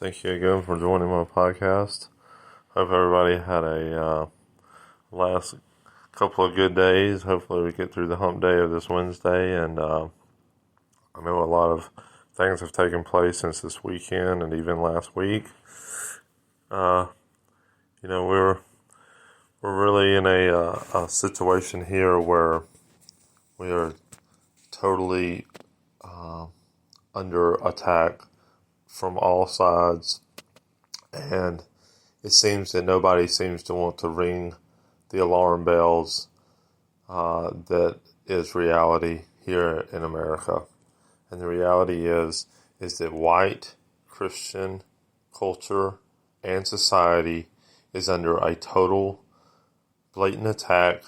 Thank you again for joining my podcast. Hope everybody had a last couple of good days. Hopefully we get through the hump day of this Wednesday. And I know a lot of things have taken place since this weekend and even last week. We're really in a situation here where we are totally under attack from all sides, and it seems that nobody seems to want to ring the alarm bells that is reality here in America. And the reality is that white Christian culture and society is under a total blatant attack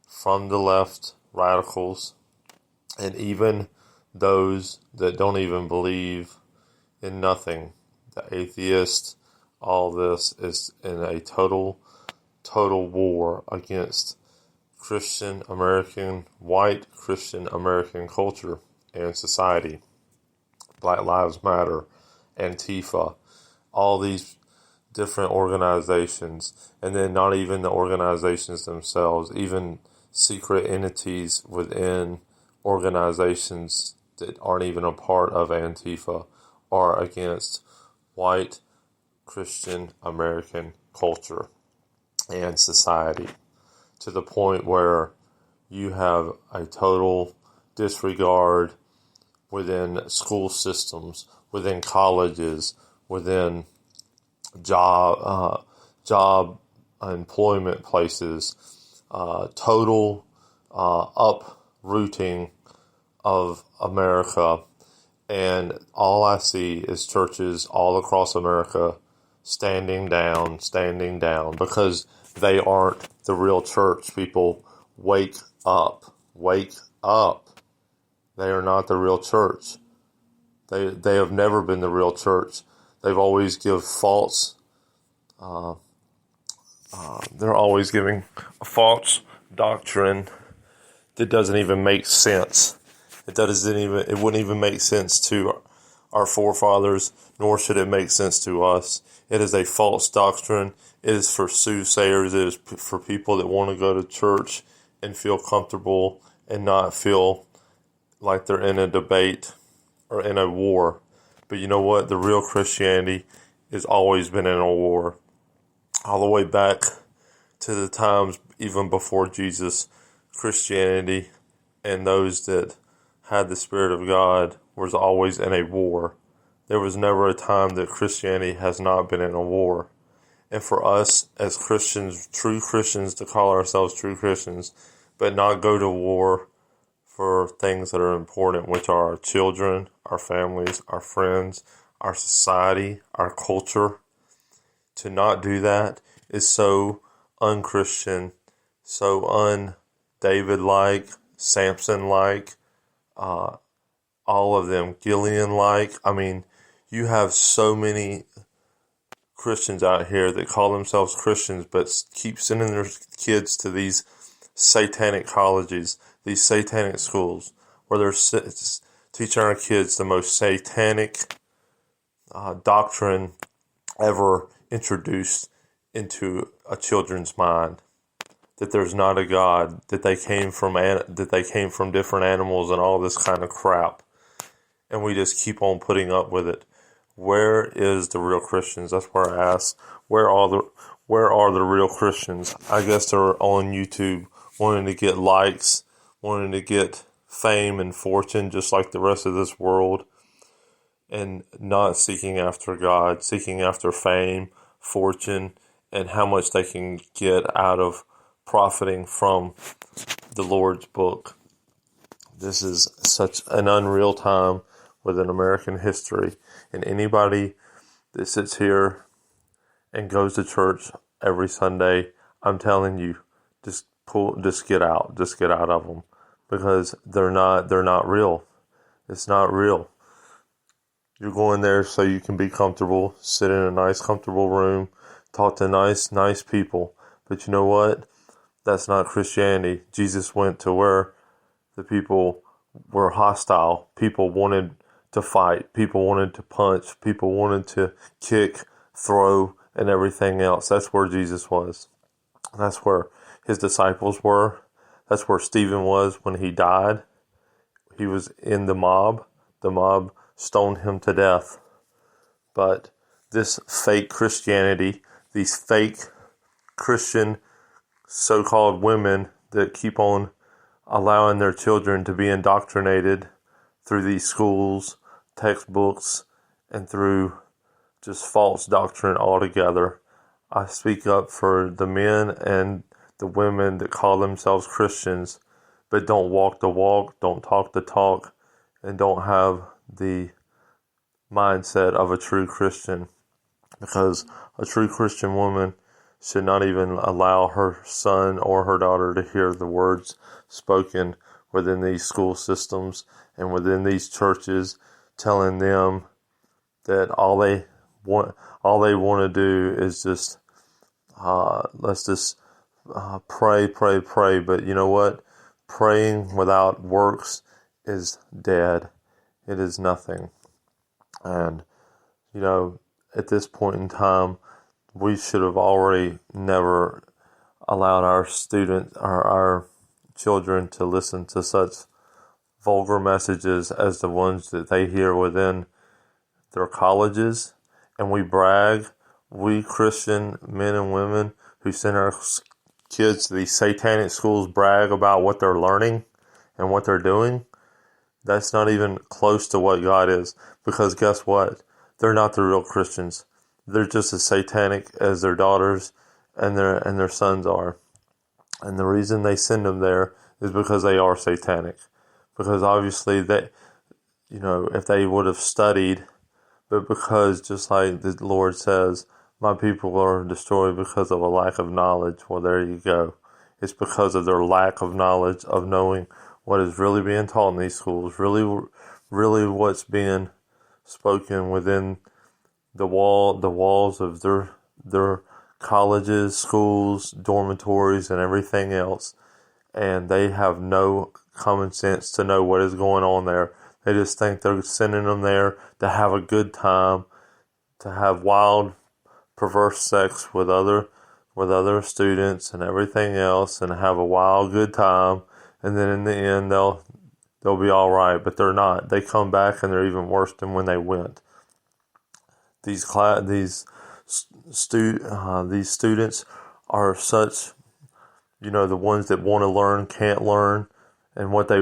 from the left radicals and even those that don't even believe in nothing. The atheists, all this is in a total war against white Christian American culture and society. Black Lives Matter, Antifa, all these different organizations, and then not even the organizations themselves, even secret entities within organizations that aren't even a part of Antifa are against white Christian American culture and society, to the point where you have a total disregard within school systems, within colleges, within job employment places, total uprooting of America. And all I see is churches all across America standing down, because they aren't the real church. People, wake up. They are not the real church. They have never been the real church. They've always give false. They're always giving a false doctrine that doesn't even make sense. It wouldn't even make sense to our forefathers, nor should it make sense to us. It is a false doctrine. It is for soothsayers. It is for people that want to go to church and feel comfortable and not feel like they're in a debate or in a war. But you know what? The real Christianity has always been in a war. All the way back to the times even before Jesus, Christianity and those that had the Spirit of God was always in a war. There was never a time that Christianity has not been in a war. And for us as Christians, true Christians, to call ourselves true Christians, but not go to war for things that are important, which are our children, our families, our friends, our society, our culture. To not do that is so un-Christian, so un-David-like, Samson-like, all of them, Gilead-like. I mean, you have so many Christians out here that call themselves Christians but keep sending their kids to these satanic colleges, these satanic schools, where they're teaching our kids the most satanic doctrine ever introduced into a children's mind. That there's not a God, that they came from different animals and all this kind of crap, and we just keep on putting up with it. Where is the real Christians? That's where I ask. Where are the real Christians? I guess they're on YouTube, wanting to get likes, wanting to get fame and fortune, just like the rest of this world, and not seeking after God, seeking after fame, fortune, and how much they can get out of profiting from the Lord's book. This is such an unreal time within American history, and anybody that sits here and goes to church every Sunday, I'm telling you, just get out of them, because they're not real. It's not real. You're going there so you can be comfortable, sit in a nice, comfortable room, talk to nice people. But you know what? That's not Christianity. Jesus went to where the people were hostile. People wanted to fight. People wanted to punch. People wanted to kick, throw, and everything else. That's where Jesus was. That's where his disciples were. That's where Stephen was when he died. He was in the mob. The mob stoned him to death. But this fake Christianity, these fake Christian so-called women that keep on allowing their children to be indoctrinated through these schools, textbooks, and through just false doctrine altogether. I speak up for the men and the women that call themselves Christians, but don't walk the walk, don't talk the talk, and don't have the mindset of a true Christian. Because a true Christian woman should not even allow her son or her daughter to hear the words spoken within these school systems and within these churches, telling them that all they want to do is just let's just pray. But you know what? Praying without works is dead. It is nothing. And at this point in time, we should have already never allowed our students or our children to listen to such vulgar messages as the ones that they hear within their colleges. And we brag, we Christian men and women who send our kids to these satanic schools brag about what they're learning and what they're doing. That's not even close to what God is. Because guess what? They're not the real Christians. They're just as satanic as their daughters and their sons are. And the reason they send them there is because they are satanic. Because obviously if they would have studied, but because just like the Lord says, my people are destroyed because of a lack of knowledge. Well, there you go. It's because of their lack of knowledge of knowing what is really being taught in these schools, really what's being spoken within the walls of their colleges, schools, dormitories, and everything else. And they have no common sense to know what is going on there. They just think they're sending them there to have a good time, to have wild, perverse sex with other students and everything else, and have a wild, good time. And then in the end, they'll be all right. But they're not. They come back and they're even worse than when they went. These students are such, the ones that want to learn can't learn, and what they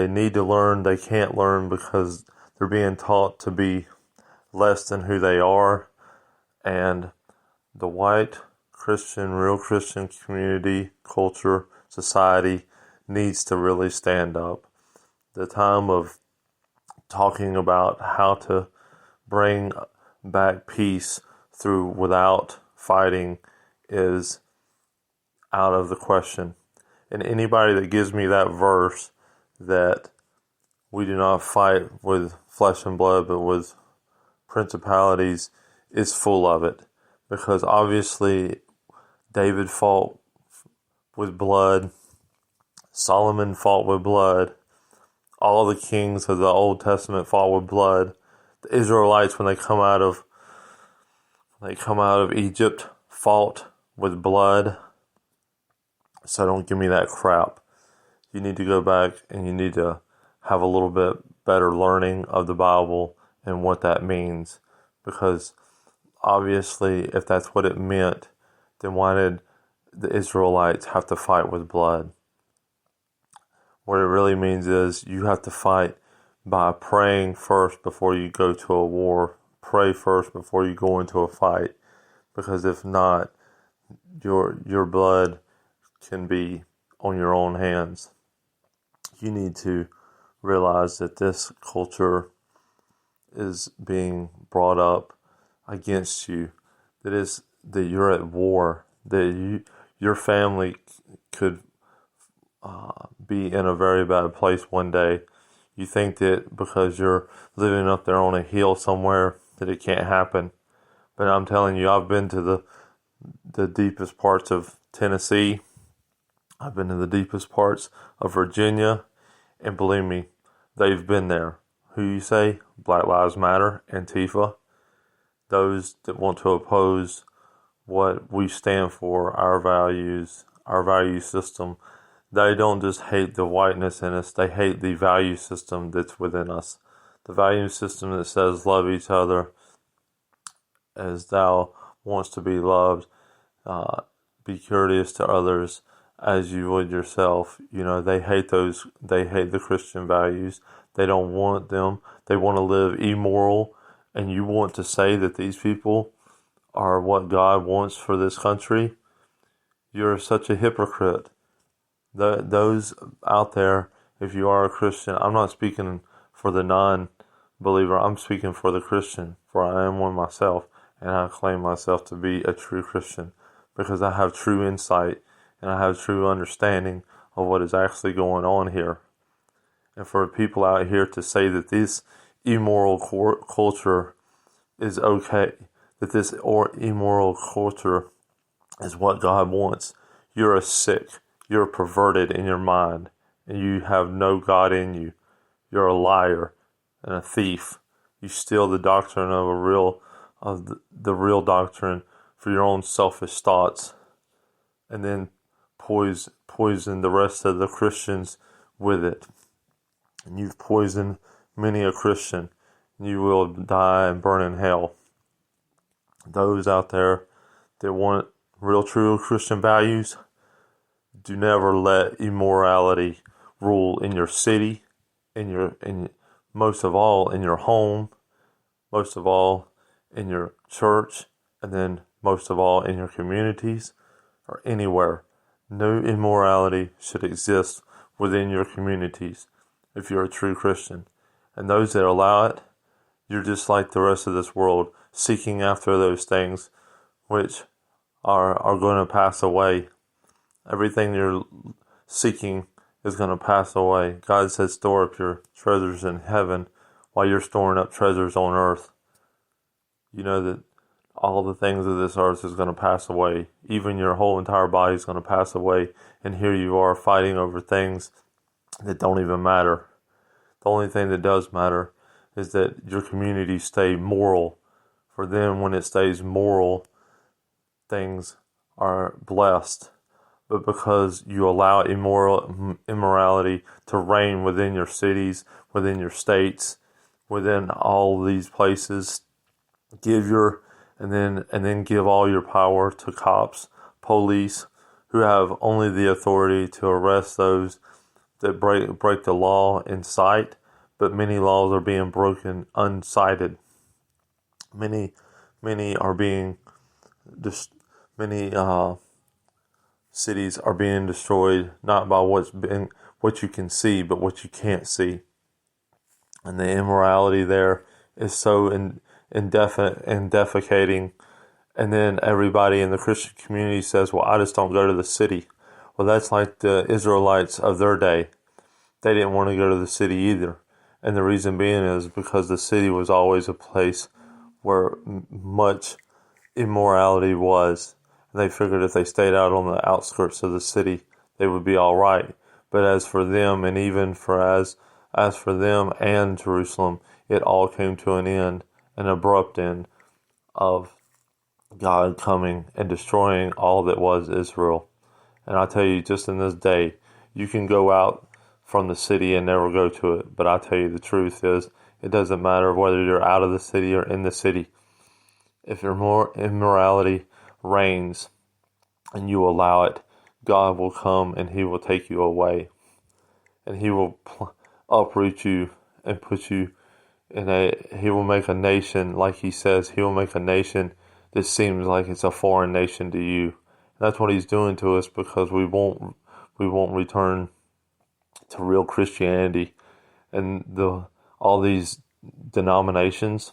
need to learn they can't learn because they're being taught to be less than who they are. And the white Christian, real Christian community, culture, society needs to really stand up. The time of talking about how to bring back peace without fighting is out of the question. And anybody that gives me that verse that we do not fight with flesh and blood but with principalities is full of it. Because obviously David fought with blood, Solomon fought with blood, all the kings of the Old Testament fought with blood. The Israelites, when they come out of Egypt, fought with blood. So don't give me that crap. You need to go back and you need to have a little bit better learning of the Bible and what that means. Because obviously, if that's what it meant, then why did the Israelites have to fight with blood? What it really means is you have to fight by praying first before you go to a war. Pray first before you go into a fight. Because if not, your blood can be on your own hands. You need to realize that this culture is being brought up against you. That you're at war. That your family could be in a very bad place one day. You think that because you're living up there on a hill somewhere that it can't happen. But I'm telling you, I've been to the deepest parts of Tennessee. I've been to the deepest parts of Virginia. And believe me, they've been there. who you say? Black Lives Matter, Antifa, those that want to oppose what we stand for, our values, our value system. They don't just hate the whiteness in us, they hate the value system that's within us. The value system that says love each other as thou wants to be loved, be courteous to others as you would yourself. They hate those, they hate the Christian values. They don't want them. They want to live immoral. And you want to say that these people are what God wants for this country? You're such a hypocrite. Those out there, if you are a Christian, I'm not speaking for the non-believer, I'm speaking for the Christian, for I am one myself, and I claim myself to be a true Christian, because I have true insight, and I have true understanding of what is actually going on here. And for people out here to say that this immoral culture is okay, that this immoral culture is what God wants, you're you're perverted in your mind, and you have no God in you. You're a liar and a thief. You steal the doctrine of the real doctrine for your own selfish thoughts, and then poison the rest of the Christians with it. And you've poisoned many a Christian. You will die and burn in hell. Those out there that want real true Christian values, do never let immorality rule in your city, most of all in your home, most of all in your church, and then most of all in your communities or anywhere. No immorality should exist within your communities if you're a true Christian. And those that allow it, you're just like the rest of this world, seeking after those things which are going to pass away. Everything you're seeking is going to pass away. God says, store up your treasures in heaven while you're storing up treasures on earth. You know that all the things of this earth is going to pass away. Even your whole entire body is going to pass away. And here you are fighting over things that don't even matter. The only thing that does matter is that your community stay moral. For then when it stays moral, things are blessed. But because you allow immorality to reign within your cities, within your states, within all these places, and then give all your power to cops, police, who have only the authority to arrest those that break the law in sight, but many laws are being broken unsighted. Many are being cities are being destroyed not by what you can see, but what you can't see. And the immorality there is so indefinite and defecating. And then everybody in the Christian community says, well, I just don't go to the city. Well, that's like the Israelites of their day. They didn't want to go to the city either. And the reason being is because the city was always a place where much immorality was. They figured if they stayed out on the outskirts of the city, they would be all right. But as for them, and even as for them and Jerusalem, it all came to an abrupt end of God coming and destroying all that was Israel. And I tell you, just in this day, you can go out from the city and never go to it. But I tell you, the truth is, it doesn't matter whether you're out of the city or in the city. If your immorality reigns and you allow it, God will come and He will take you away. And He will uproot you and put you He will make a nation, like He says, He will make a nation that seems like it's a foreign nation to you. And that's what He's doing to us, because we won't return to real Christianity. And all these denominations,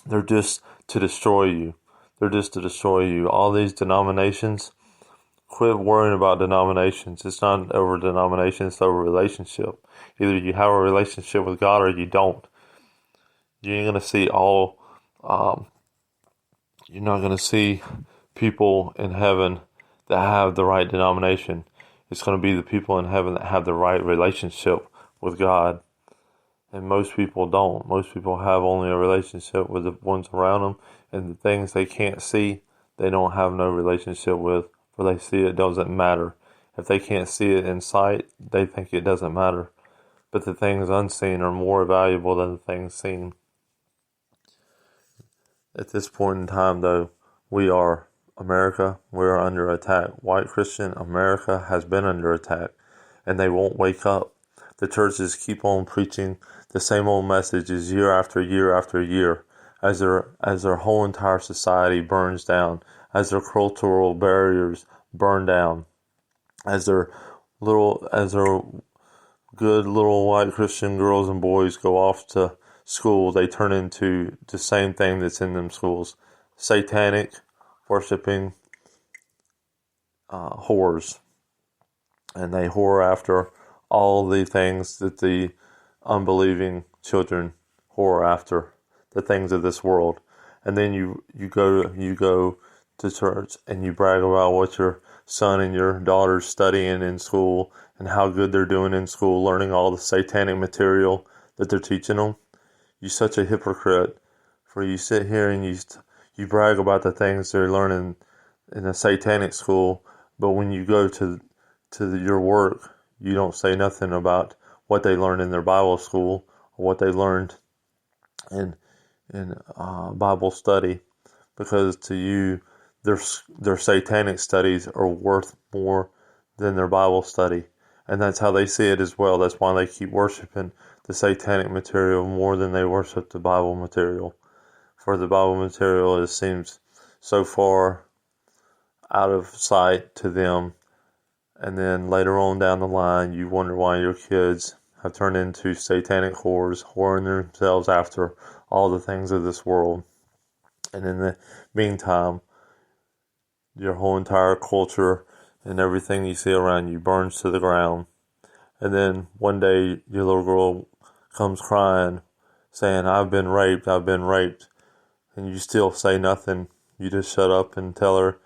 they're just to destroy you. They're just to destroy you. All these denominations, quit worrying about denominations. It's not over denomination, it's over relationship. Either you have a relationship with God or you don't. You ain't going to see you're not going to see people in heaven that have the right denomination. It's going to be the people in heaven that have the right relationship with God. And most people don't. Most people have only a relationship with the ones around them, and the things they can't see, they don't have no relationship with. For they see it doesn't matter. If they can't see it in sight, they think it doesn't matter. But the things unseen are more valuable than the things seen. At this point in time, though, we are America. We are under attack. White Christian America has been under attack, and they won't wake up. The churches keep on preaching the same old messages year after year after year, as their whole entire society burns down, as their cultural barriers burn down, as their good little white Christian girls and boys go off to school, they turn into the same thing that's in them schools: satanic, worshiping whores, and they whore after all the things that the unbelieving children whore after, the things of this world. And then you go to church and you brag about what your son and your daughter's studying in school and how good they're doing in school, learning all the satanic material that they're teaching them. You're such a hypocrite, for you sit here and you brag about the things they're learning in a satanic school, but when you go to your work, you don't say nothing about what they learned in their Bible school or what they learned in Bible study, because to you, their satanic studies are worth more than their Bible study. And that's how they see it as well. That's why they keep worshiping the satanic material more than they worship the Bible material. For the Bible material, it seems so far out of sight to them. And then later on down the line, you wonder why your kids have turned into satanic whores, whoring themselves after all the things of this world. And in the meantime, your whole entire culture and everything you see around you burns to the ground. And then one day, your little girl comes crying, saying, I've been raped. And you still say nothing. You just shut up and tell her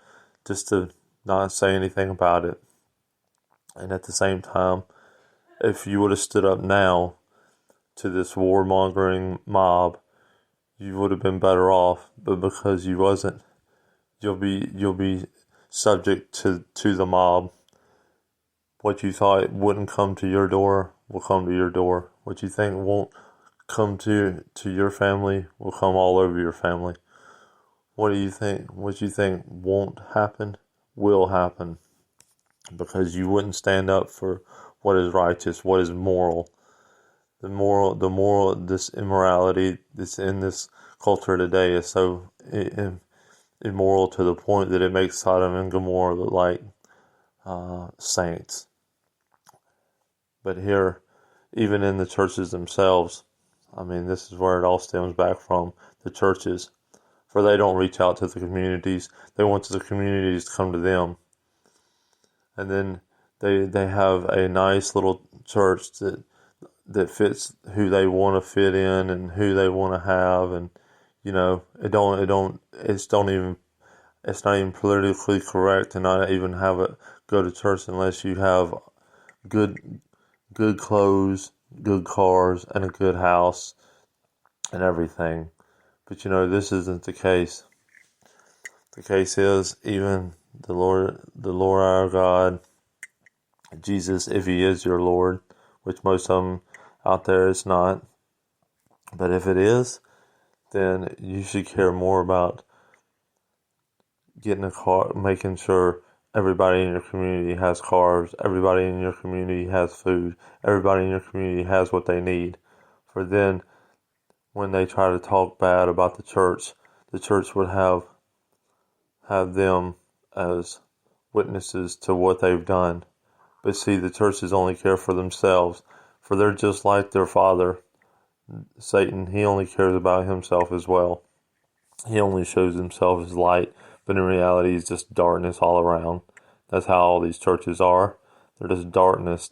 just to not say anything about it. And at the same time, if you would have stood up now to this warmongering mob, you would have been better off. But because you wasn't, you'll be subject to the mob. What you thought wouldn't come to your door will come to your door. What you think won't come to your family will come all over your family. What you think won't happen will happen, because you wouldn't stand up for what is righteous, what is moral. The moral, this immorality that's in this culture today is so immoral to the point that it makes Sodom and Gomorrah look like saints. But here, even in the churches themselves, I mean, this is where it all stems back from, the churches. For they don't reach out to the communities. They want the communities to come to them. And then they have a nice little church that fits who they want to fit in and who they want to have, and it's not even politically correct to not even have it go to church unless you have good clothes, good cars, and a good house and everything. But this isn't the case. The case is, even the Lord our God, Jesus, if he is your Lord, which most of them out there is not, but if it is, then you should care more about getting a car, making sure everybody in your community has cars, everybody in your community has food, everybody in your community has what they need. For then, when they try to talk bad about the church would have them as witnesses to what they've done. But see, the churches only care for themselves, for they're just like their father, Satan. He only cares about himself as well. He only shows himself as light, but in reality he's just darkness all around. That's how all these churches are. They're just darkness,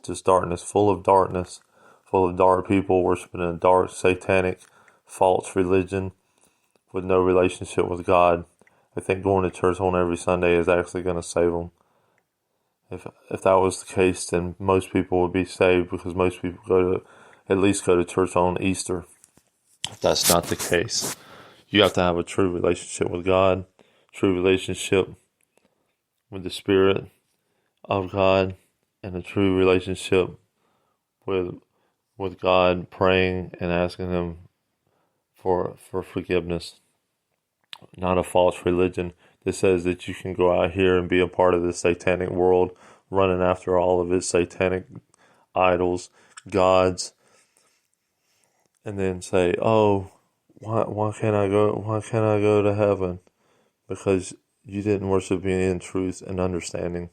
full of dark people worshiping a dark, satanic, false religion with no relationship with God. They think going to church on every Sunday is actually going to save them. If that was the case, then most people would be saved, because most people go to at least go to church on Easter. If that's not the case, you have to have a true relationship with God, true relationship with the Spirit of God, and a true relationship with God, praying and asking Him for forgiveness. Not a false religion that says that you can go out here and be a part of this satanic world, running after all of its satanic idols, gods, and then say, "Oh, why can't I go? Why can't I go to heaven? Because you didn't worship me in truth and understanding."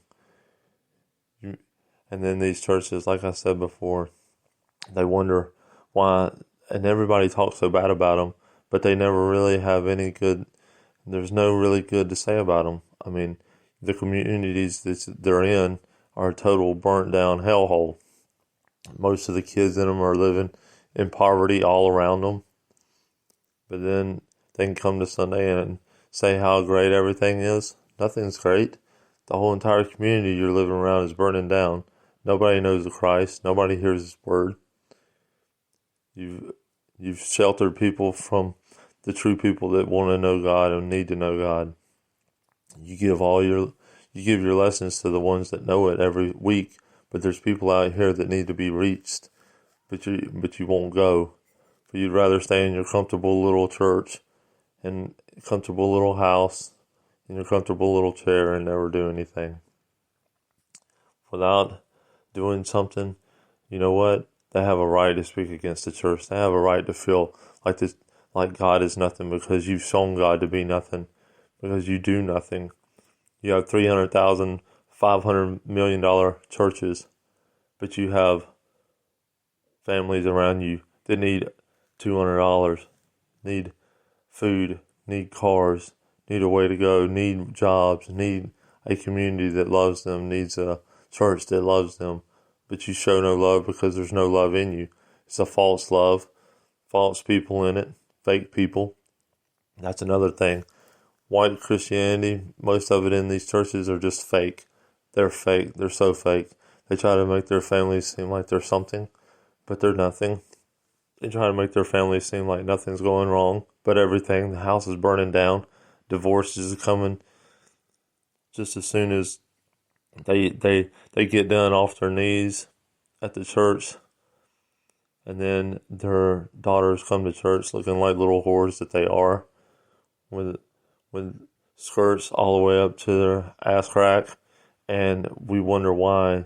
And then these churches, like I said before, they wonder why, and everybody talks so bad about them, but they never really have any good. There's no really good to say about them. I mean, the communities that they're in are a total burnt down hellhole. Most of the kids in them are living in poverty all around them. But then they can come to Sunday and say how great everything is. Nothing's great. The whole entire community you're living around is burning down. Nobody knows the Christ. Nobody hears His word. You've sheltered people from the true people that want to know God and need to know God. You give your lessons to the ones that know it every week, but there's people out here that need to be reached, but you won't go. But you'd rather stay in your comfortable little church and comfortable little house in your comfortable little chair and never do anything. Without doing something, you know what? They have a right to speak against the church. They have a right to feel like this, like God is nothing, because you've shown God to be nothing, because you do nothing. You have $300,000, $500 million churches, but you have families around you that need $200, need food, need cars, need a way to go, need jobs, need a community that loves them, needs a church that loves them, but you show no love because there's no love in you. It's a false love, false people in it, fake people. That's another thing. White Christianity, most of it in these churches are just fake. They're fake. They're so fake. They try to make their families seem like they're something, but they're nothing. They try to make their families seem like nothing's going wrong, but everything. The house is burning down. Divorces are coming just as soon as they get done off their knees at the church, and then their daughters come to church looking like little whores that they are, with skirts all the way up to their ass crack, and we wonder why.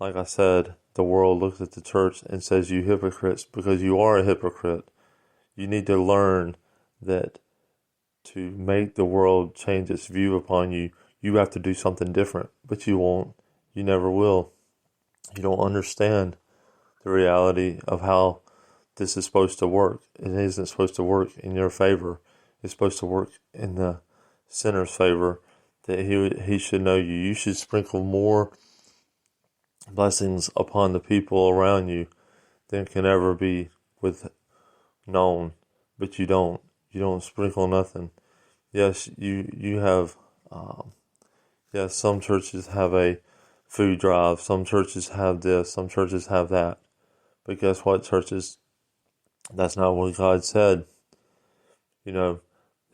Like I said, the world looks at the church and says, "You hypocrites," because you are a hypocrite. You need to learn that to make the world change its view upon you, you have to do something different, but you won't. You never will. You don't understand the reality of how this is supposed to work. It isn't supposed to work in your favor. It's supposed to work in the sinner's favor, that he should know you. You should sprinkle more blessings upon the people around you than can ever be known, but you don't. You don't sprinkle nothing. Yes, you have. Yes, some churches have a food drive. Some churches have this. Some churches have that. But guess what, churches? That's not what God said. You know,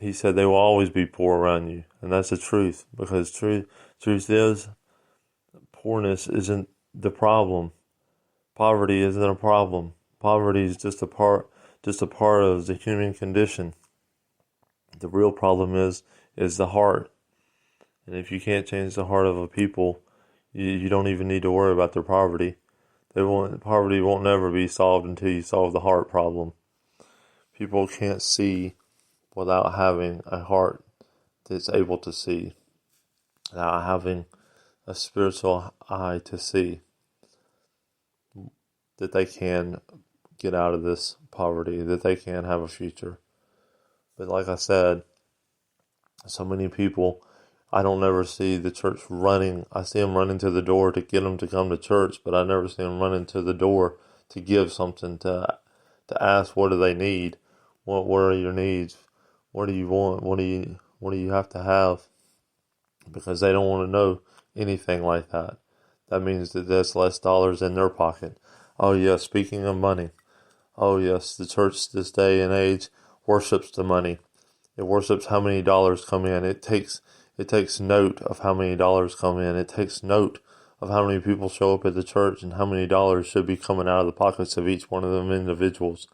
He said they will always be poor around you, and that's the truth. Because truth is, poorness isn't the problem. Poverty isn't a problem. Poverty is just a part of the human condition. The real problem is the heart. And if you can't change the heart of a people, you don't even need to worry about their poverty. Poverty won't never be solved until you solve the heart problem. People can't see without having a heart that's able to see, without having a spiritual eye to see, that they can get out of this poverty, that they can have a future. But like I said, so many people, I don't ever see the church running. I see them running to the door to get them to come to church, but I never see them running to the door to give something, to ask what do they need, what are your needs, what do you want, what do you have to have, because they don't want to know anything like that. That means that there's less dollars in their pocket. Oh yes, speaking of money. Oh yes, the church this day and age worships the money. It worships how many dollars come in. It takes note of how many dollars come in. It takes note of how many people show up at the church and how many dollars should be coming out of the pockets of each one of them individuals.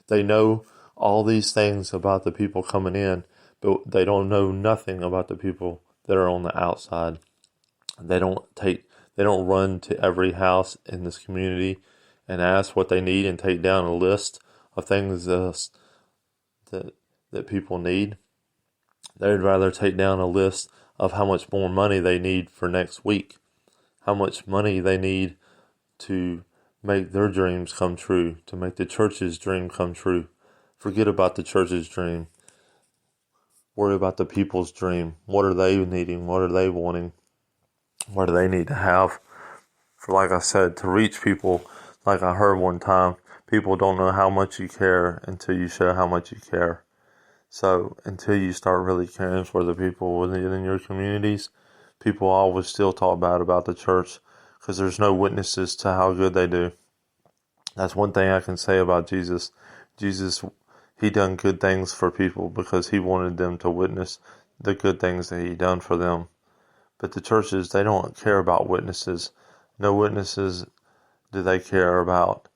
They know all these things about the people coming in, but they don't know nothing about the people that are on the outside. They don't run to every house in this community and ask what they need and take down a list of things that people need. They'd rather take down a list of how much more money they need for next week, how much money they need to make their dreams come true, to make the church's dream come true. Forget about the church's dream. Worry about the people's dream. What are they needing? What are they wanting? What do they need to have? For, like I said, to reach people, like I heard one time, people don't know how much you care until you show how much you care. So until you start really caring for the people within your communities, people always still talk bad about the church because there's no witnesses to how good they do. That's one thing I can say about Jesus. Jesus, he done good things for people because he wanted them to witness the good things that he done for them. But the churches, they don't care about witnesses. No witnesses do they care about.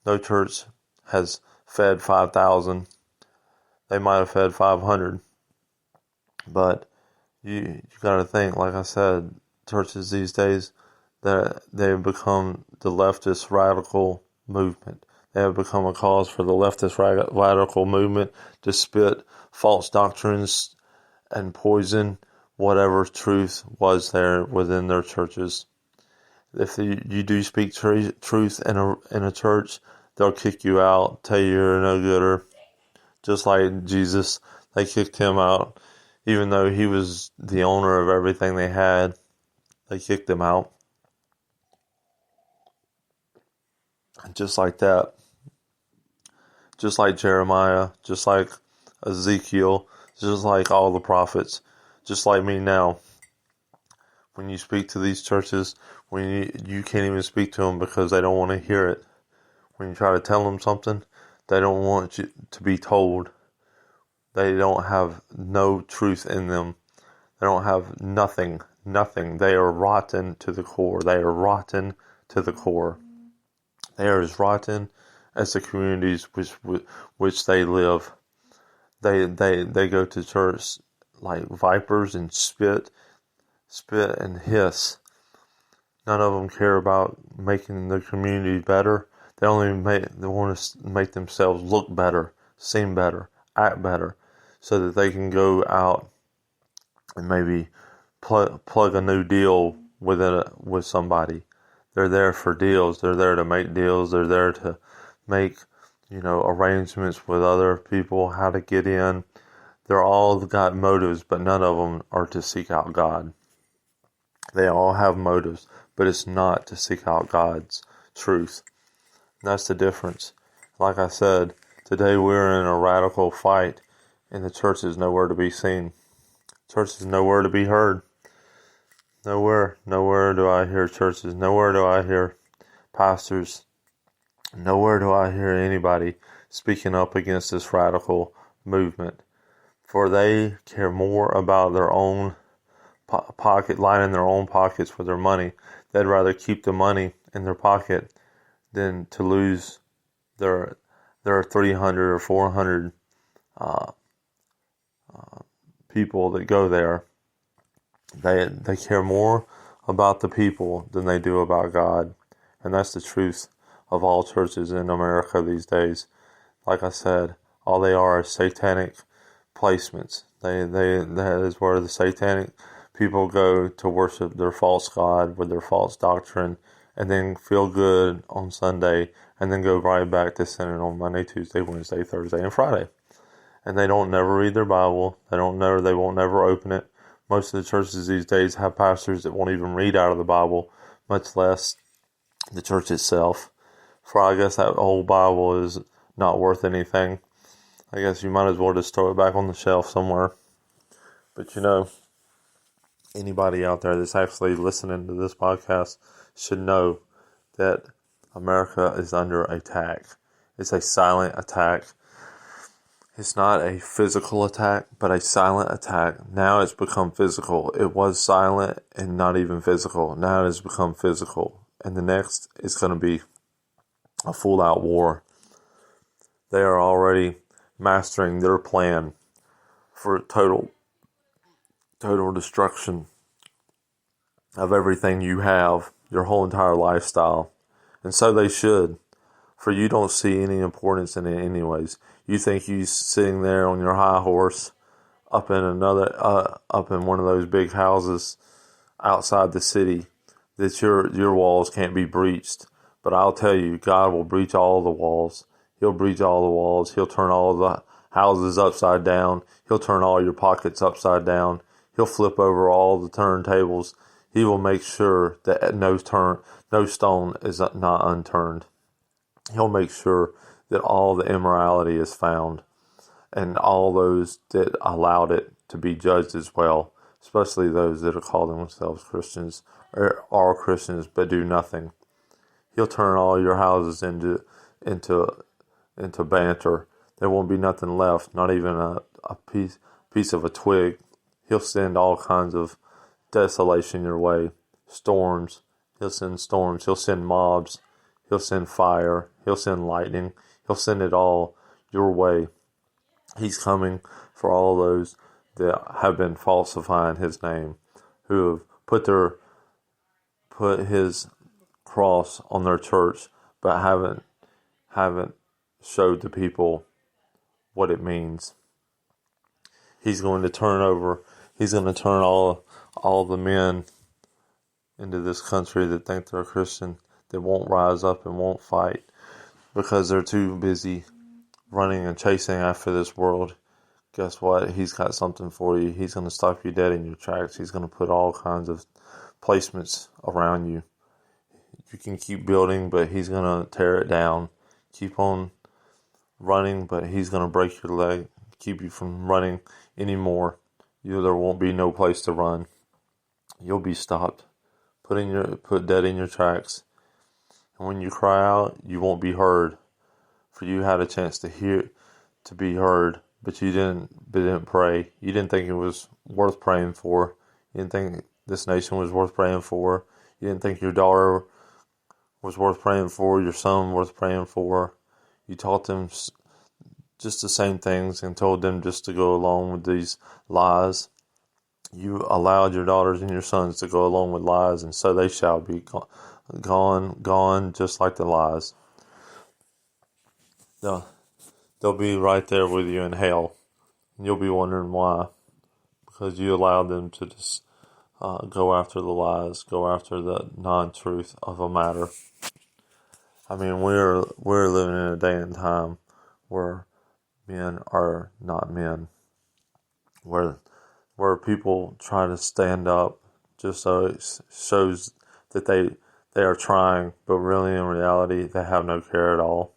No church has fed 5,000. They might have fed 500. But you got to think, like I said, churches these days, that they have become the leftist radical movement. They have become a cause for the leftist radical movement to spit false doctrines and poison whatever truth was there within their churches. If you do speak truth in a church, they'll kick you out, tell you you're a no-gooder. Just like Jesus, they kicked him out. Even though he was the owner of everything they had, they kicked him out. And just like that, just like Jeremiah, just like Ezekiel, just like all the prophets, just like me now. When you speak to these churches, when you can't even speak to them because they don't want to hear it. When you try to tell them something, they don't want you to be told. They don't have no truth in them. They don't have nothing. They are rotten to the core. They are rotten to the core. They are as rotten as the communities which they live. They go to church like vipers and spit and hiss. None of them care about making the community better. They want to make themselves look better, seem better, act better, so that they can go out and maybe plug a new deal with somebody. They're there for deals. They're there to make deals. They're there to make, arrangements with other people, how to get in. They're all got motives, but none of them are to seek out God. They all have motives, but it's not to seek out God's truth. And that's the difference. Like I said, today we're in a radical fight, and the church is nowhere to be seen. Church is nowhere to be heard. Nowhere do I hear churches. Nowhere do I hear pastors. Nowhere do I hear anybody speaking up against this radical movement. For they care more about their own pocket, lining their own pockets with their money. They'd rather keep the money in their pocket than to lose their 300 or 400 people that go there. They care more about the people than they do about God. And that's the truth of all churches in America these days. Like I said, all they are is satanic placements. That is where the satanic people go to worship their false god with their false doctrine, and then feel good on Sunday, and then go right back to sinning on Monday, Tuesday, Wednesday, Thursday, and Friday. And they don't never read their Bible. They won't never open it. Most of the churches these days have pastors that won't even read out of the Bible, much less the church itself. For I guess that whole Bible is not worth anything. I guess you might as well just throw it back on the shelf somewhere. But anybody out there that's actually listening to this podcast should know that America is under attack. It's a silent attack. It's not a physical attack, but a silent attack. Now it's become physical. It was silent and not even physical. Now it has become physical. And the next is going to be a full-out war. They are already mastering their plan for total destruction of everything you have, your whole entire lifestyle. And so they should, for you don't see any importance in it anyways. You think you sitting there on your high horse up in one of those big houses outside the city, that your walls can't be breached. But I'll tell you, God will breach all the walls. He'll breach all the walls. He'll turn all the houses upside down. He'll turn all your pockets upside down. He'll flip over all the turntables. He will make sure that no stone is not unturned. He'll make sure that all the immorality is found, and all those that allowed it to be judged as well, especially those that are calling themselves Christians or are Christians but do nothing. He'll turn all your houses into banter. There won't be nothing left, not even a piece of a twig. He'll send all kinds of desolation your way. Storms. He'll send storms. He'll send mobs. He'll send fire. He'll send lightning. He'll send it all your way. He's coming for all those that have been falsifying his name, who have put his cross on their church, but haven't showed the people what it means. He's going to turn all the men into this country that think they're Christian, that won't rise up and won't fight because they're too busy running and chasing after this world. Guess what? He's got something for you. He's going to stop you dead in your tracks. He's going to put all kinds of placements around you. You can keep building, but he's going to tear it down. Keep on running, but he's going to break your leg, keep you from running anymore. There won't be no place to run. You'll be stopped, put dead in your tracks. And when you cry out, you won't be heard. For you had a chance to be heard, but you didn't pray. You didn't think it was worth praying for. You didn't think this nation was worth praying for. You didn't think your daughter was worth praying for, your son worth praying for. You taught them just the same things and told them just to go along with these lies. You allowed your daughters and your sons to go along with lies, and so they shall be gone just like the lies. They'll be right there with you in hell, and you'll be wondering why, because you allowed them to just go after the lies, go after the non-truth of a matter. I mean, we're living in a day and time where men are not men, where people try to stand up just so it shows that they are trying, but really in reality they have no care at all.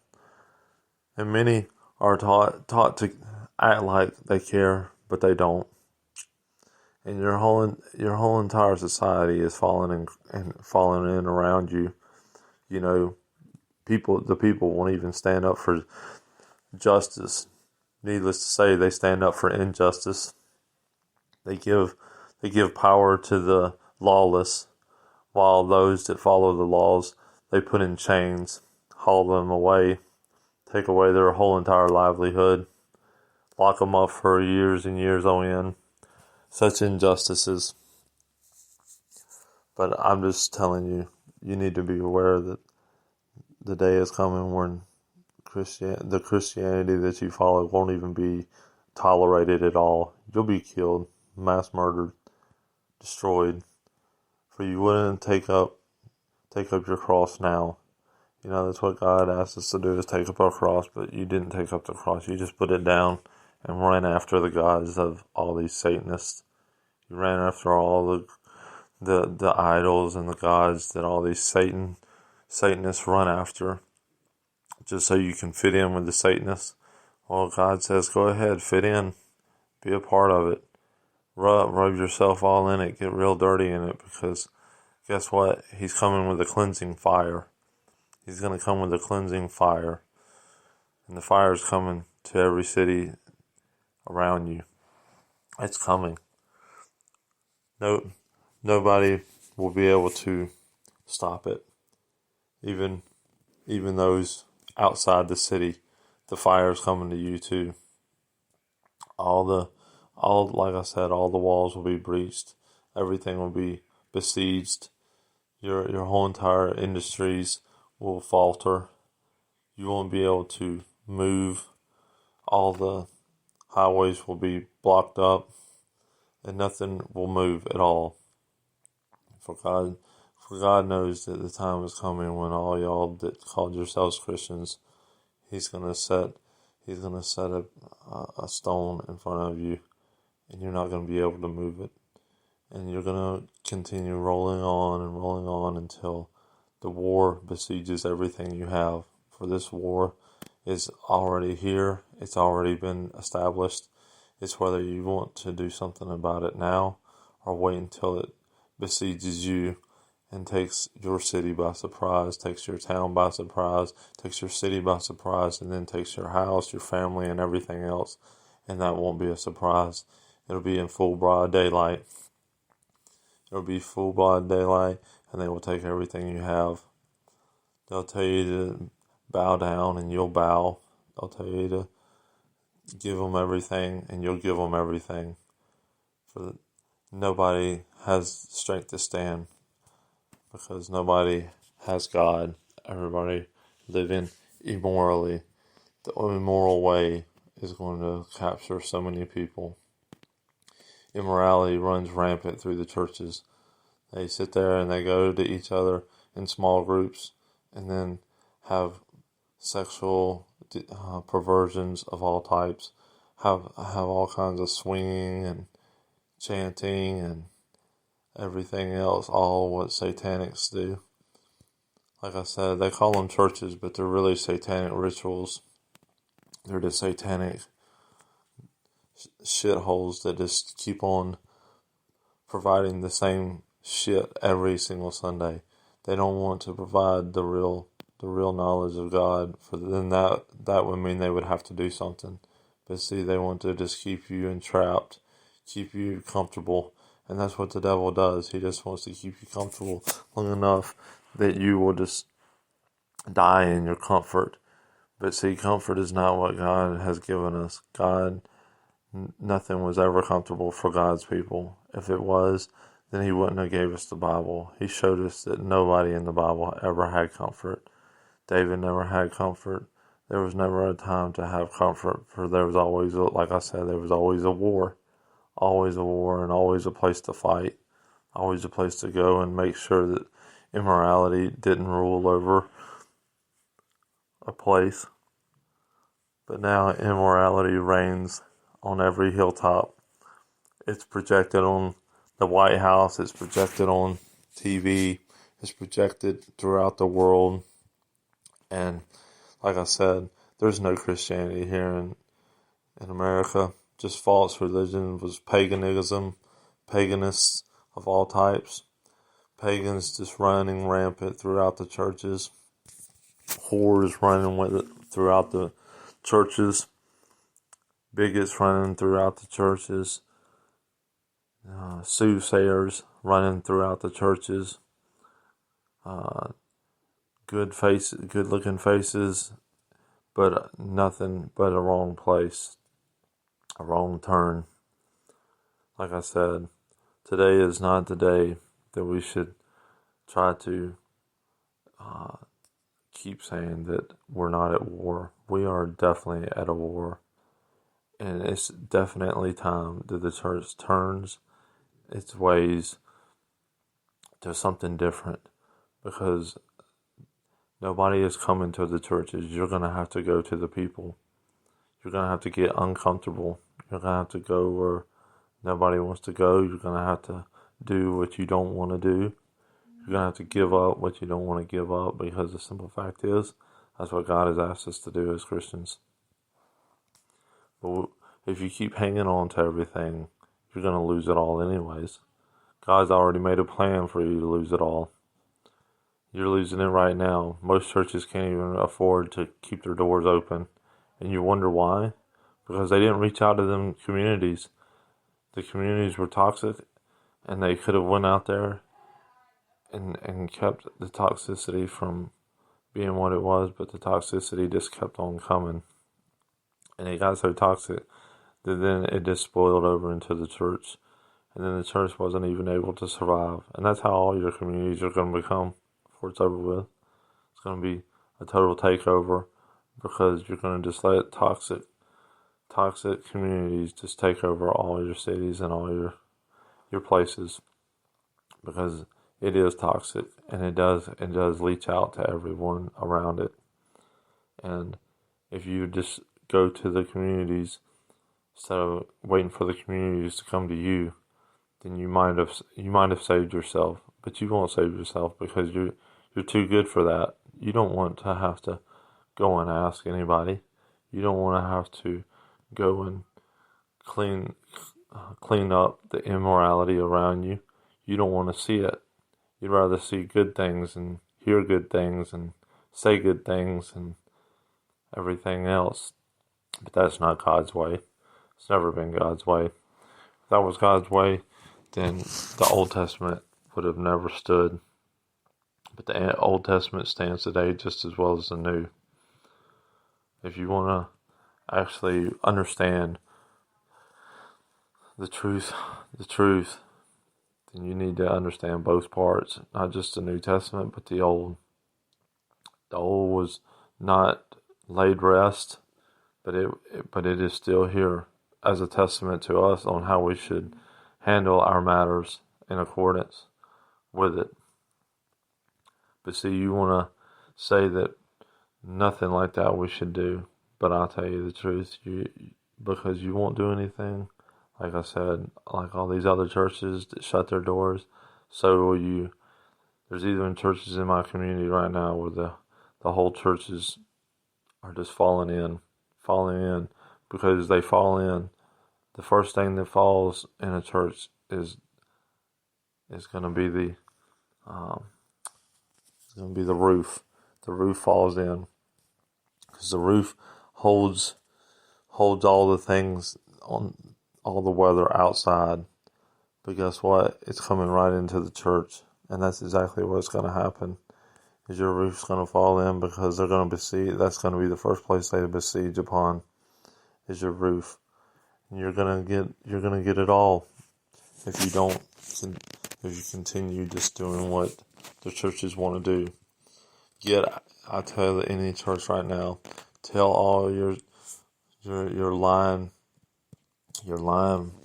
And many are taught to act like they care, but they don't. And your whole entire society is falling in around you. You know, the people won't even stand up for justice. Needless to say, they stand up for injustice. They give power to the lawless, while those that follow the laws, they put in chains, haul them away, take away their whole entire livelihood, lock them up for years and years on end. Such injustices. But I'm just telling you, you need to be aware that the day is coming when the Christianity that you follow won't even be tolerated at all. You'll be killed, mass murdered, destroyed. For you wouldn't take up your cross now. You know, that's what God asked us to do, is take up our cross, but you didn't take up the cross. You just put it down and ran after the gods of all these Satanists. You ran after all the idols and the gods that all these Satanists run after, just so you can fit in with the Satanists. Well, God says, go ahead, fit in, be a part of it, rub yourself all in it, get real dirty in it, because guess what? He's coming with a cleansing fire. He's going to come with a cleansing fire. And the fire is coming to every city around you. It's coming. Nobody will be able to stop it. Even those outside the city, the fire is coming to you too. Like I said, all the walls will be breached. Everything will be besieged. Your whole entire industries will falter. You won't be able to move. All the highways will be blocked up, and nothing will move at all. For God knows that the time is coming when all y'all that called yourselves Christians, He's gonna set a stone in front of you, and you're not gonna be able to move it, and you're gonna continue rolling on until the war besieges everything you have. For this war is already here. It's already been established. It's whether you want to do something about it now or wait until it besieges you and takes your city by surprise, takes your town by surprise, takes your city by surprise, and then takes your house, your family, and everything else. And that won't be a surprise. It'll be in full broad daylight. It'll be full broad daylight, and they will take everything you have. They'll tell you to bow down, and you'll bow. They'll tell you to give them everything, and you'll give them everything. For nobody has strength to stand, because nobody has God. Everybody living immorally. The immoral way is going to capture so many people. Immorality runs rampant through the churches. They sit there and they go to each other in small groups and then have sexual perversions of all types, have all kinds of swinging and chanting and everything else, all what satanics do. Like I said, they call them churches, but they're really satanic rituals. They're the satanic shitholes that just keep on providing the same shit every single Sunday. They don't want to provide the real knowledge of God. For then that would mean they would have to do something. But see, they want to just keep you entrapped, keep you comfortable. And that's what the devil does. He just wants to keep you comfortable long enough that you will just die in your comfort. But see, comfort is not what God has given us. Nothing was ever comfortable for God's people. If it was, then He wouldn't have gave us the Bible. He showed us that nobody in the Bible ever had comfort. David never had comfort. There was never a time to have comfort, for there was always, like I said, there was always a war. Always a war and always a place to fight. Always a place to go and make sure that immorality didn't rule over a place. But now immorality reigns on every hilltop. It's projected on the White House. It's projected on TV. It's projected throughout the world. And like I said, there's no Christianity here in America. Just false religion was paganism, paganists of all types. Pagans just running rampant throughout the churches. Whores running with it throughout the churches. Bigots running throughout the churches. Soothsayers running throughout the churches. Good looking faces, but nothing but a wrong place. A wrong turn. Like I said, today is not the day that we should try to keep saying that we're not at war. We are definitely at a war. And it's definitely time that the church turns its ways to something different. Because nobody is coming to the churches. You're going to have to go to the people. You're going to have to get uncomfortable. You're going to have to go where nobody wants to go. You're going to have to do what you don't want to do. You're going to have to give up what you don't want to give up, because the simple fact is, that's what God has asked us to do as Christians. But if you keep hanging on to everything, you're going to lose it all anyways. God's already made a plan for you to lose it all. You're losing it right now. Most churches can't even afford to keep their doors open. And you wonder why? Because they didn't reach out to them communities. The communities were toxic, and they could have went out there and kept the toxicity from being what it was, but the toxicity just kept on coming. And it got so toxic that then it just spoiled over into the church. And then the church wasn't even able to survive. And that's how all your communities are going to become before it's over with. It's going to be a total takeover because you're going to just let toxic communities just take over all your cities and all your places, because it is toxic and it does leach out to everyone around it. And if you just go to the communities instead of waiting for the communities to come to you, then you might have saved yourself. But you won't save yourself because you're too good for that. You don't want to have to go and ask anybody. You don't want to have to go and clean up the immorality around you. You don't want to see it. You'd rather see good things and hear good things and say good things and everything else. But that's not God's way. It's never been God's way. If that was God's way, then the Old Testament would have never stood. But the Old Testament stands today just as well as the New. If you want to actually understand the truth, then you need to understand both parts, not just the New Testament, but the Old. The Old was not laid rest, but it is still here as a testament to us on how we should handle our matters in accordance with it. But see, you want to say that nothing like that we should do, but I'll tell you the truth, because you won't do anything. Like I said, like all these other churches that shut their doors, so will you. There's even churches in my community right now where the whole churches are just falling in, because they fall in. The first thing that falls in a church is going to be the roof. The roof falls in because the roof holds all the things on all the weather outside. But guess what? It's coming right into the church, and that's exactly what's going to happen. Is your roof's going to fall in because they're going to besiege. That's going to be the first place they besiege upon is your roof, and you're going to get it all if you continue just doing what the churches want to do. I tell any church right now, tell all your lying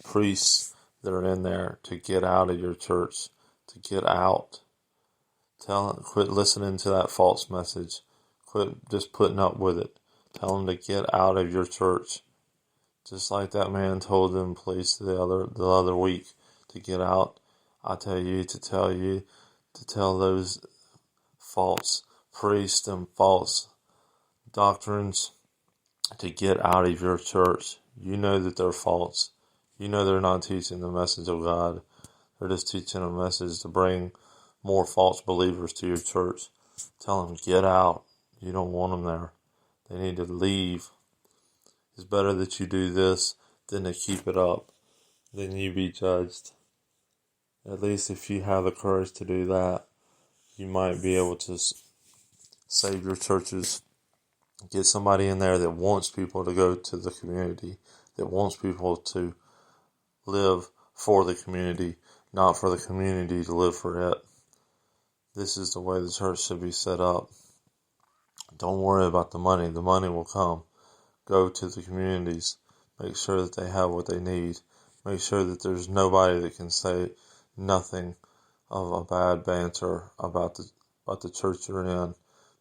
priests that are in there to get out of your church, to get out. Quit listening to that false message. Quit just putting up with it. Tell them to get out of your church. Just like that man told them police the other week to get out. I tell you to tell those false priests and false doctrines to get out of your church. You know that they're false. You know they're not teaching the message of God. They're just teaching a message to bring more false believers to your church. Tell them, get out. You don't want them there. They need to leave. It's better that you do this than to keep it up, than you be judged. At least if you have the courage to do that, you might be able to save your churches. Get somebody in there that wants people to go to the community, that wants people to live for the community, not for the community to live for it. This is the way the church should be set up. Don't worry about the money. The money will come. Go to the communities. Make sure that they have what they need. Make sure that there's nobody that can say nothing of a bad banter about the church you're in.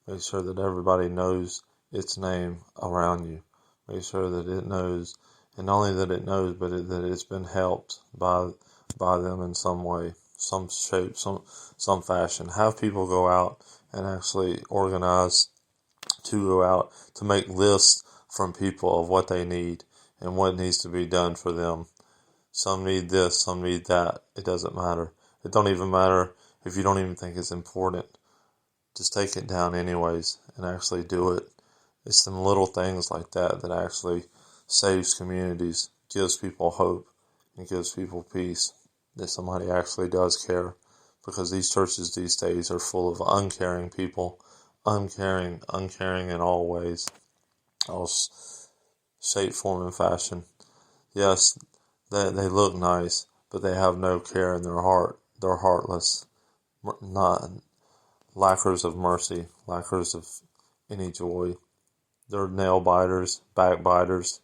Make sure that everybody knows its name around you. Make sure that it knows, and not only that it knows, but that it's been helped by them in some way, some shape, some fashion. Have people go out and actually organize to go out to make lists from people of what they need and what needs to be done for them. Some need this, some need that. It doesn't matter. It don't even matter if you don't even think it's important. just take it down anyways and actually do it. It's some little things like that that actually saves communities, gives people hope, and gives people peace that somebody actually does care. Because these churches these days are full of uncaring people, uncaring in all ways, all shape, form, and fashion. Yes, they look nice, but they have no care in their heart. They're heartless, not lackers of mercy, lackers of any joy. They're nail biters, backbiters,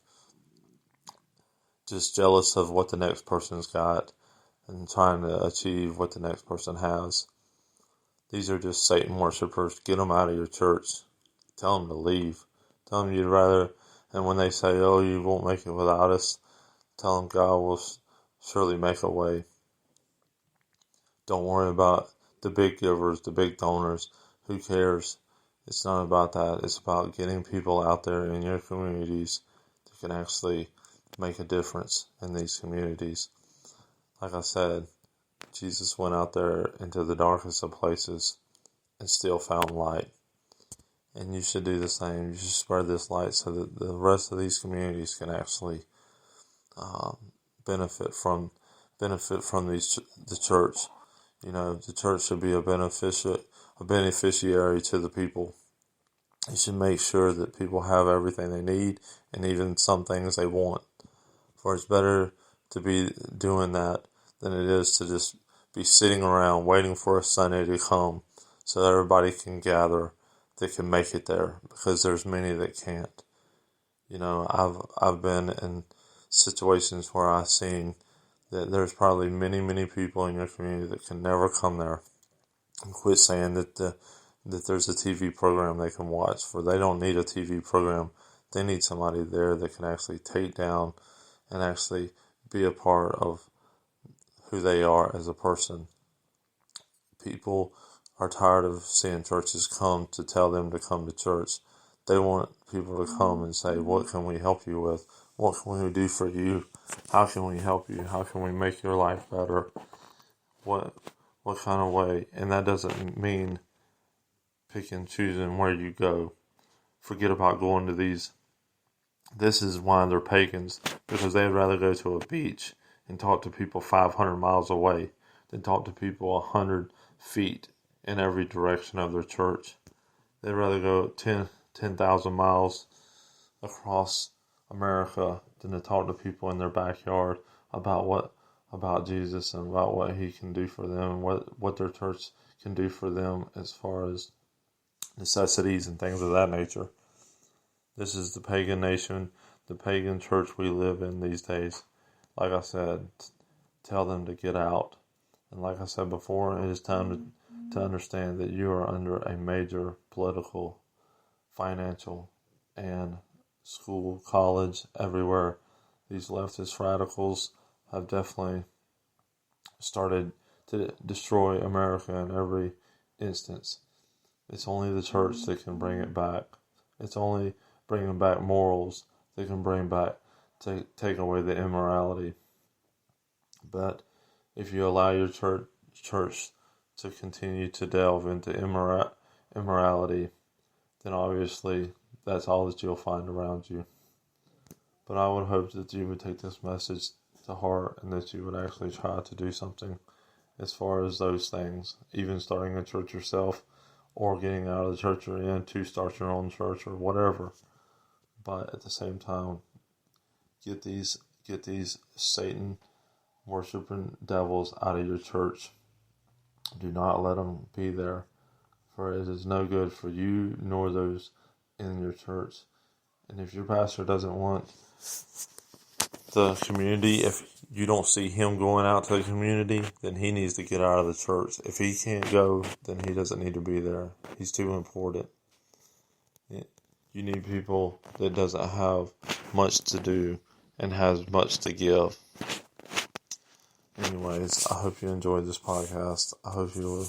just jealous of what the next person's got and trying to achieve what the next person has. These are just Satan worshipers. Get them out of your church. Tell them to leave. Tell them you'd rather, and when they say, oh, you won't make it without us, tell them God will surely make a way. Don't worry about the big givers, the big donors. Who cares? It's not about that. It's about getting people out there in your communities that can actually make a difference in these communities. Like I said, Jesus went out there into the darkest of places and still found light. And you should do the same. You should spread this light so that the rest of these communities can actually benefit from the church. You know, the church should be a beneficiary to the people. You should make sure that people have everything they need and even some things they want. For it's better to be doing that than it is to just be sitting around waiting for a Sunday to come so that everybody can gather that can make it there, because there's many that can't. You know, I've been in situations where I've seen that there's probably many people in your community that can never come there. And quit saying that there's a TV program they can watch, for they don't need a TV program. They need somebody there that can actually take down and actually be a part of who they are as a person. People are tired of seeing churches come to tell them to come to church. They want people to come and say, what can we help you with? What can we do for you? How can we help you? How can we make your life better? What kind of way? And that doesn't mean pick and choosing where you go. Forget about going to these. This is why they're pagans, because they'd rather go to a beach and talk to people 500 miles away than talk to people 100 feet in every direction of their church. They'd rather go 10,000 miles across America than to talk to people in their backyard about Jesus and about what he can do for them and what their church can do for them as far as necessities and things of that nature. This is the pagan nation, the pagan church we live in these days. Like I said, tell them to get out. And like I said before, it is time to understand that you are under a major political, financial, and school, college, everywhere. These leftist radicals have definitely started to destroy America in every instance. It's only the church that can bring it back. It's only bringing back morals that can take away the immorality. But if you allow your church to continue to delve into immorality, then obviously that's all that you'll find around you. But I would hope that you would take this message to heart and that you would actually try to do something as far as those things, even starting a church yourself or getting out of the church you're in to start your own church or whatever. But at the same time, get these Satan worshiping devils out of your church. Do not let them be there, for it is no good for you nor those in your church. And if your pastor doesn't want the community, if you don't see him going out to the community, then he needs to get out of the church. If he can't go, then he doesn't need to be there. He's too important. You need people that doesn't have much to do and has much to give. Anyways, I hope you enjoyed this podcast. I hope you will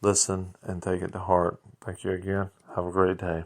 listen and take it to heart. Thank you again. Have a great day.